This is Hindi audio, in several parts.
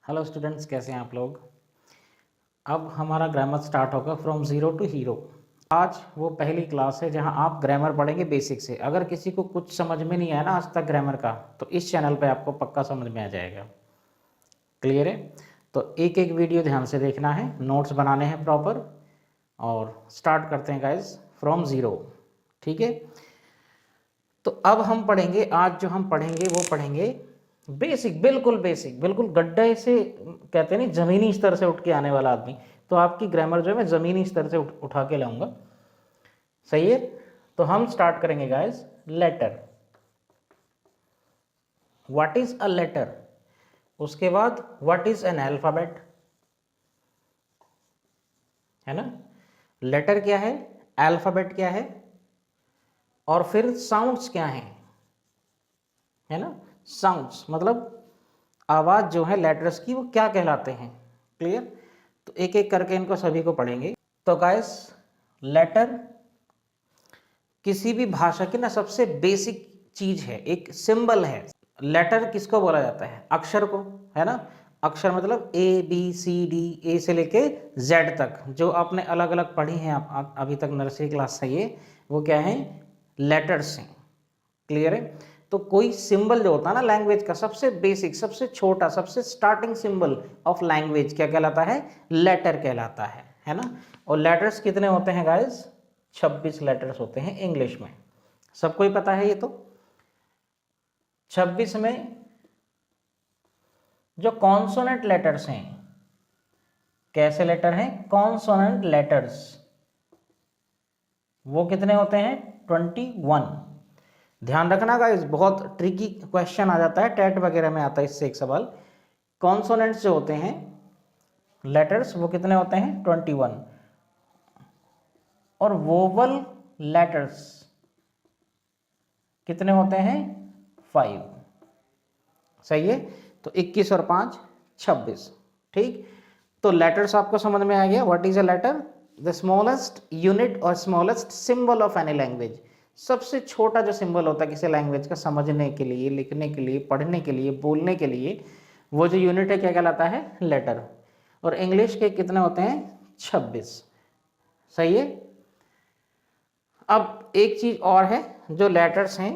हेलो स्टूडेंट्स, कैसे हैं आप लोग। अब हमारा ग्रामर स्टार्ट होगा फ्रॉम ज़ीरो टू हीरो। आज वो पहली क्लास है जहां आप ग्रामर पढ़ेंगे बेसिक से। अगर किसी को कुछ समझ में नहीं आया ना आज तक ग्रामर का, तो इस चैनल पे आपको पक्का समझ में आ जाएगा। क्लियर है? तो एक एक वीडियो ध्यान से देखना है, नोट्स बनाने हैं प्रॉपर, और स्टार्ट करते हैं गाइज फ्रॉम ज़ीरो। ठीक है, तो अब हम पढ़ेंगे, आज जो हम पढ़ेंगे वो पढ़ेंगे बेसिक, बिल्कुल बिल्कुल गड्ढे से, कहते हैं नहीं, ज़मीनी स्तर से उठ के आने वाला आदमी। तो आपकी ग्रामर जो है मैं ज़मीनी स्तर से उठा के लाऊंगा। सही है? तो हम स्टार्ट करेंगे guys. Letter, what is a letter. उसके बाद व्हाट इज एन अल्फाबेट, है ना। लेटर क्या है, अल्फाबेट क्या है, और फिर साउंड्स क्या हैं, है ना। साउंड्स मतलब आवाज जो है लेटर्स की, वो क्या कहलाते हैं। क्लियर? तो एक एक करके इनको सभी को पढ़ेंगे। तो गाइस, लेटर किसी भी भाषा की ना सबसे बेसिक चीज है, एक सिंबल है। लेटर किसको बोला जाता है? अक्षर को, है ना। अक्षर मतलब ए बी सी डी, ए से लेके जेड तक, जो आपने अलग अलग पढ़ी हैं आप अभी तक नर्सरी क्लास से, ये वो क्या है? लेटर्स हैं। क्लियर है? तो कोई सिंबल जो होता है ना लैंग्वेज का, सबसे बेसिक, सबसे छोटा, सबसे स्टार्टिंग सिंबल ऑफ लैंग्वेज क्या कहलाता है? लेटर कहलाता है ना। और लेटर्स कितने होते हैं गाइस? 26 लेटर्स होते हैं इंग्लिश में। सबको ही पता है ये तो। 26 में जो कॉन्सोनेंट लेटर्स हैं, कैसे लेटर हैं? कॉन्सोनेंट लेटर्स, वो कितने होते हैं? 21। ध्यान रखना गाइस, बहुत ट्रिकी क्वेश्चन आ जाता है, टेट वगैरह में आता है इससे एक सवाल। कॉन्सोनेंट्स जो होते हैं लेटर्स, वो कितने होते हैं? 21। और वोवल लेटर्स कितने होते हैं? 5। सही है? तो 21 और 5 26। ठीक, तो लेटर्स आपको समझ में आ गया। What is a letter? The smallest unit और smallest symbol of any language. सबसे छोटा जो सिंबल होता है किसी लैंग्वेज का, समझने के लिए, लिखने के लिए, पढ़ने के लिए, बोलने के लिए, वो जो यूनिट है क्या कहलाता है? लेटर। और इंग्लिश के कितने होते हैं? 26। सही है? अब एक चीज और है, जो लेटर्स हैं,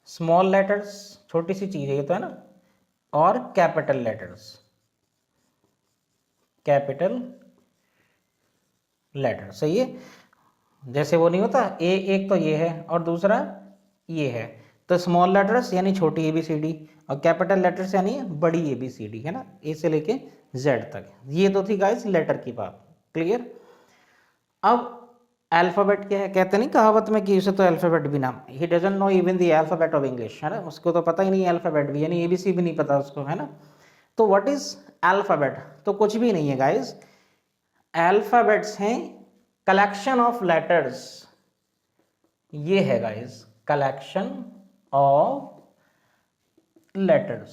स्मॉल लेटर्स, छोटी सी चीज है ये तो, है ना, और कैपिटल लेटर्स, कैपिटल लेटर। सही है? जैसे वो नहीं होता ए, एक तो ये है और दूसरा ये है। तो स्मॉल लेटर्स यानी छोटी ABCD, और कैपिटल लेटर्स यानी बड़ी ABCD, है ना, ए से लेके जेड तक। ये तो थी गाइस लेटर की बात। क्लियर? अब अल्फाबेट क्या है? कहते नहीं कहावत में कि उसे तो अल्फाबेट भी ना, he doesn't know even the alphabet of English, है ना, उसको तो पता ही नहीं अल्फाबेट भी, यानी ABC भी नहीं पता उसको, है ना। तो व्हाट इज अल्फाबेट? तो कुछ भी नहीं है गाइस। अल्फाबेट्स हैं कलेक्शन ऑफ लेटर्स। ये है guys collection of letters.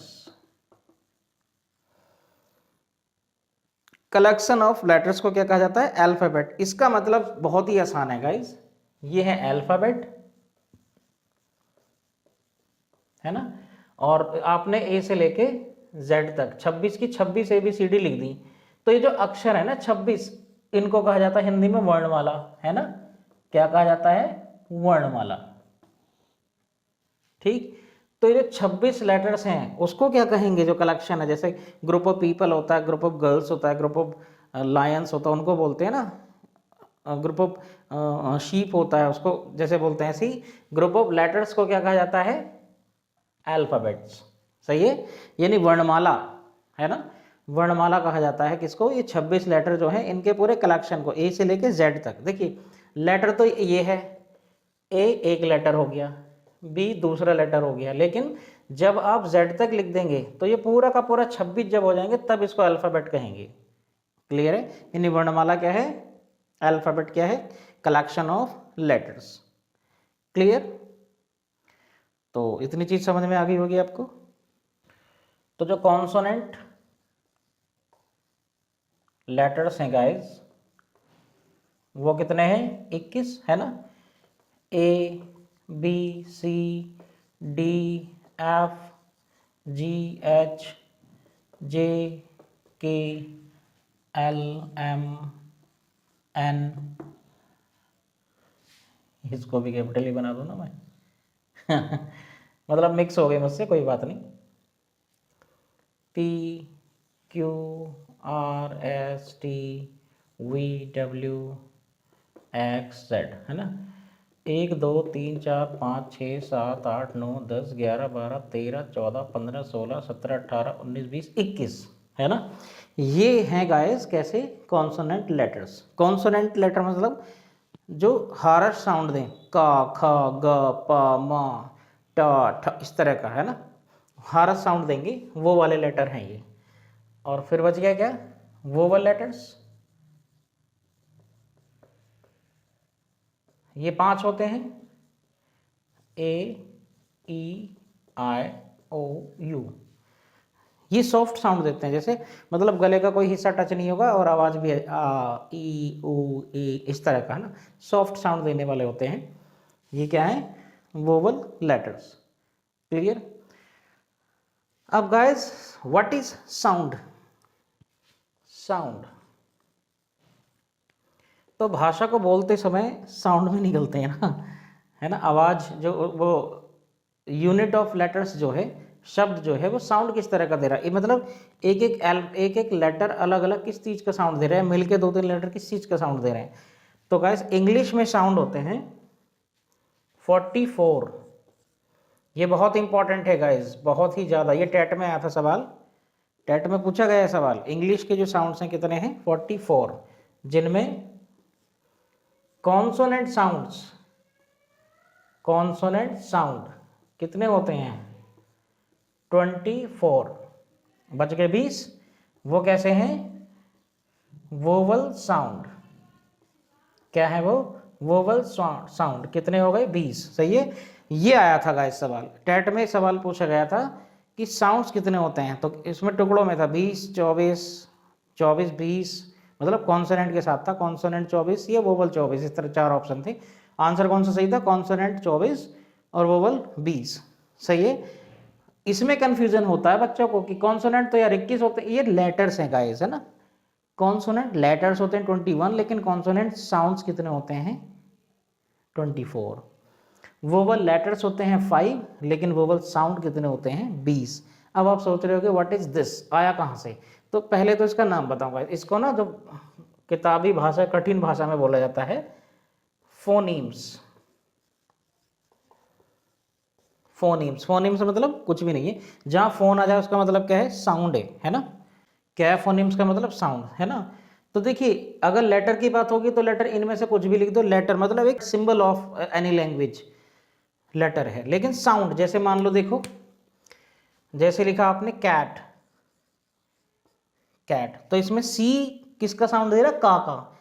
Collection of letters को क्या कहा जाता है? अल्फाबेट। इसका मतलब बहुत ही आसान है गाइस, ये है अल्फाबेट, है ना। और आपने ए से लेके जेड तक 26 की 26 ABCD लिख दी। तो ये जो अक्षर है ना 26, इनको कहा जाता है हिंदी में वर्णमाला, है ना। क्या कहा जाता है? वर्णमाला। ठीक, तो ये जो 26 लेटर्स हैं उसको क्या कहेंगे? जो कलेक्शन है, जैसे ग्रुप ऑफ पीपल होता है, ग्रुप ऑफ गर्ल्स होता है, ग्रुप ऑफ लायंस होता है, उनको बोलते हैं ना। ग्रुप ऑफ शीप होता है, उसको जैसे बोलते हैं, ऐसी ग्रुप ऑफ लेटर्स को क्या कहा जाता है? अल्फाबेट्स। सही है? यानी वर्णमाला, है ना। वर्णमाला कहा जाता है किसको? ये 26 लेटर जो है इनके पूरे कलेक्शन को, ए से लेके जेड तक। देखिए लेटर तो ये है, ए एक लेटर हो गया, बी दूसरा लेटर हो गया, लेकिन जब आप जेड तक लिख देंगे तो ये पूरा का पूरा 26 जब हो जाएंगे तब इसको अल्फाबेट कहेंगे। क्लियर है? यानी वर्णमाला क्या है? अल्फाबेट क्या है? Collection of letters. क्लियर? तो इतनी चीज समझ में आ गई होगी आपको। तो जो कॉन्सोनेंट लेटर्स हैं गाइस, वो कितने हैं? 21, है ना। A B C D F G H J K L M N, इसको भी कैपिटल ही बना दूँ ना मैं मतलब मिक्स हो गए मुझसे, कोई बात नहीं। P Q R S T V W X Z, है ना। 1 2 3 4 5 6 7 8 9 10 11 12 13 14 15 16 17 18 19 20 21, है ना। ये हैं गाइस कैसे, कॉन्सोनेंट लेटर्स। कॉन्सोनेंट लेटर मतलब जो हार्श साउंड दें, का ख ग प म ट ठ, इस तरह का, है ना, हार्श साउंड देंगे, वो वाले लेटर हैं ये। और फिर बच गया क्या, वोवल लेटर्स। ये 5 होते हैं, ए ई आई ओ यू। ये सॉफ्ट साउंड देते हैं, जैसे मतलब गले का कोई हिस्सा टच नहीं होगा और आवाज भी आ ई ऊ ई इस तरह का, है ना, सॉफ्ट साउंड देने वाले होते हैं। ये क्या है, वोवल लेटर्स। क्लियर। अब guys what is sound. Sound तो भाषा को बोलते समय साउंड में निकलते हैं ना, है ना, आवाज जो वो यूनिट ऑफ लेटर्स जो है, शब्द जो है वो साउंड किस तरह का दे रहा है, मतलब एक एक लेटर अलग अलग किस चीज का साउंड दे रहा है, मिलके 2-3 लेटर किस चीज का साउंड दे रहे हैं। तो गाइस इंग्लिश में साउंड होते हैं 44। ये बहुत इंपॉर्टेंट है गाइस, बहुत ही ज्यादा। ये टेट में आया था सवाल, टेट में पूछा गया है सवाल, इंग्लिश के जो साउंड्स हैं कितने हैं, 44, जिनमें कॉन्सोनेंट साउंड्स, कॉन्सोनेंट साउंड कितने होते हैं, 24। बच गए 20। वो कैसे हैं, वोवल साउंड। क्या है वो, वोवल साउंड। कितने हो गए, 20। सही है। ये आया था गाइस सवाल, टेट में सवाल पूछा गया था कि साउंड्स कितने होते हैं, तो इसमें टुकड़ों में था 20 24 24 20, मतलब कॉन्सोनेंट के साथ था, कॉन्सोनेंट 24 या वोवल 24, इस तरह 4 ऑप्शन थे। आंसर कौन सा सही था, कॉन्सोनेंट 24 और वोवल 20। सही है। इसमें कंफ्यूजन होता है बच्चों को कि कॉन्सोनेंट तो यार 21 होते हैं, ये लेटर्स हैं गाइस, है ना। कॉन्सोनेंट लेटर्स होते हैं 21, लेकिन कॉन्सोनेंट साउंड्स कितने होते हैं, 24। वोवल लेटर्स होते हैं 5, लेकिन वोवल साउंड कितने होते हैं, 20। अब आप सोच रहे हो कि व्हाट इज दिस, आया कहाँ से। तो पहले तो इसका नाम बताऊंगा। इसको ना जो किताबी भाषा, कठिन भाषा में बोला जाता है फोनीम्स। फोनीम्स, फोनीम्स मतलब कुछ भी नहीं है, जहां फोन आ जाए उसका मतलब क्या है, साउंड है ना। क्या है फोनीम्स का मतलब, साउंड, है ना। तो देखिए अगर लेटर की बात होगी तो लेटर इनमें से कुछ भी लिख दो, लेटर मतलब एक symbol of any language letter है। लेकिन साउंड, जैसे मान लो देखो, जैसे लिखा आपने कैट, कैट, तो इसमें सी किसका साउंड दे रहा है, का।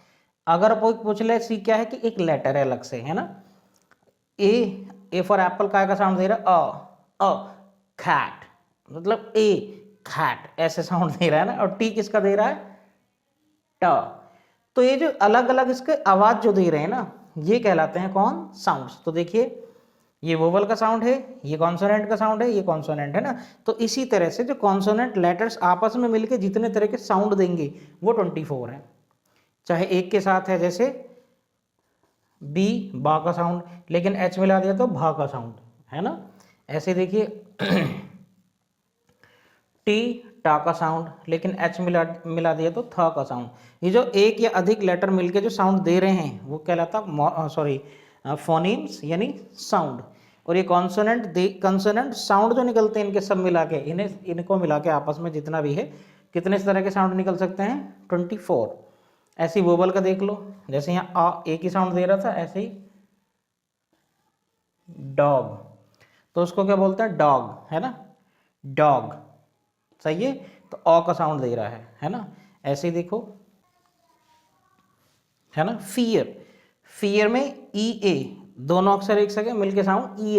अगर कोई पूछ ले सी क्या है, कि एक लेटर है अलग से, है ना। ए फॉर एप्पल का साउंड दे रहा है अ कैट, मतलब ए कैट ऐसे साउंड दे रहा है ना। और टी किसका दे रहा है, ट। तो ये जो अलग अलग इसके आवाज जो दे रहे हैं ना, ये कहलाते हैं कौन, साउंड्स। तो देखिए ये वोवल का साउंड है, ये कॉन्सोनेंट का साउंड है, ये कॉन्सोनेंट है ना। तो इसी तरह से जो कॉन्सोनेंट लेटर्स आपस में मिलके जितने तरह के साउंड देंगे वो 24 है। चाहे एक के साथ है, जैसे बी बा का साउंड, लेकिन एच मिला दिया तो भा का साउंड, है ना। ऐसे देखिए टी टा का साउंड, लेकिन एच मिला दिया तो थ का साउंड। ये जो एक या अधिक लेटर मिलके जो साउंड दे रहे हैं वो कहलाता, सॉरी, फोनीम्स यानी साउंड। और ये कॉन्सोनेंट साउंड जो निकलते हैं इनके सब मिला के, इनको मिला के आपस में जितना भी है, कितने तरह के साउंड निकल सकते हैं, 24। ऐसे ही वोवल का देख लो, जैसे यहाँ आ एक ही साउंड दे रहा था, ऐसे ही डॉग, तो उसको क्या बोलते हैं, डॉग, है ना, डॉग। सही है। तो अ का साउंड दे रहा है ना। ऐसे ही देखो, है ना, फियर, फियर में ई ए दोनों अक्षर एक सके मिलके साउंड ई,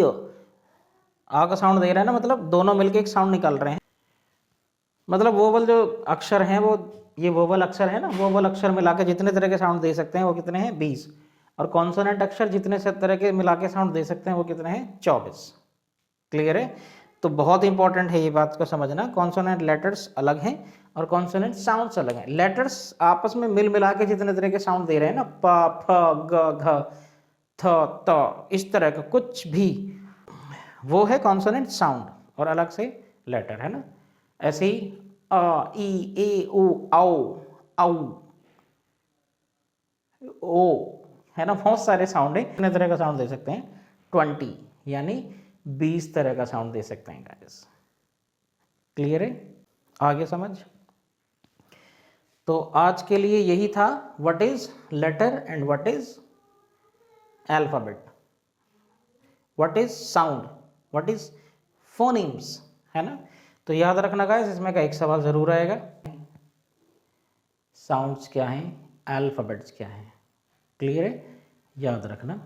आ का साउंड दे रहा है ना, मतलब दोनों मिलके एक साउंड निकाल रहे हैं। मतलब वोवल जो अक्षर हैं वो, ये वोवल अक्षर है ना, वोवल अक्षर मिला के जितने तरह के साउंड दे सकते हैं वो कितने हैं, 20। और कॉन्सोनेंट अक्षर जितने से तरह के मिला के साउंड दे सकते हैं वो कितने हैं, 24। क्लियर है। तो बहुत इंपॉर्टेंट है ये बात को समझना, कॉन्सोनेंट लेटर्स अलग हैं और कॉन्सोनेंट साउंड्स अलग हैं। लेटर्स आपस में मिल मिला के जितने तरह के साउंड दे रहे हैं ना, प, फ, ग, घ, थ, त, इस तरह का कुछ भी, वो है कॉन्सोनेंट साउंड और अलग से लेटर, है ना। ऐसे ही अ, ई, ए, उ, औ, ओ, है ना, बहुत सारे साउंड है, कितने तरह का साउंड दे सकते हैं, 20 यानी 20 तरह का साउंड दे सकते हैं गाइस। क्लियर है, आगे समझ। तो आज के लिए यही था, what is letter and what is alphabet, what is sound, what is phonemes, है ना। तो याद रखना गाइस, इसमें का एक सवाल जरूर आएगा, साउंड्स क्या हैं, अल्फाबेट्स क्या हैं। क्लियर है, याद रखना।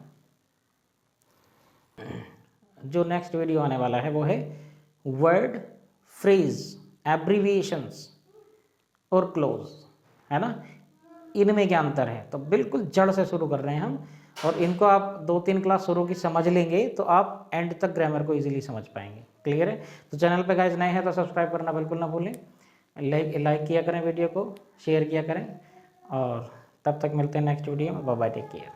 जो नेक्स्ट वीडियो आने वाला है वो है वर्ड, फ्रेज, एब्रीविएशंस और क्लोज, है ना, इनमें क्या अंतर है। तो बिल्कुल जड़ से शुरू कर रहे हैं हम, और इनको आप 2-3 क्लास शुरू की समझ लेंगे तो आप एंड तक ग्रामर को इजीली समझ पाएंगे। क्लियर है। तो चैनल पे गाइस नए हैं तो सब्सक्राइब करना बिल्कुल ना भूलें, लाइक किया करें वीडियो को, शेयर किया करें, और तब तक मिलते हैं नेक्स्ट वीडियो में। Bye bye, take care.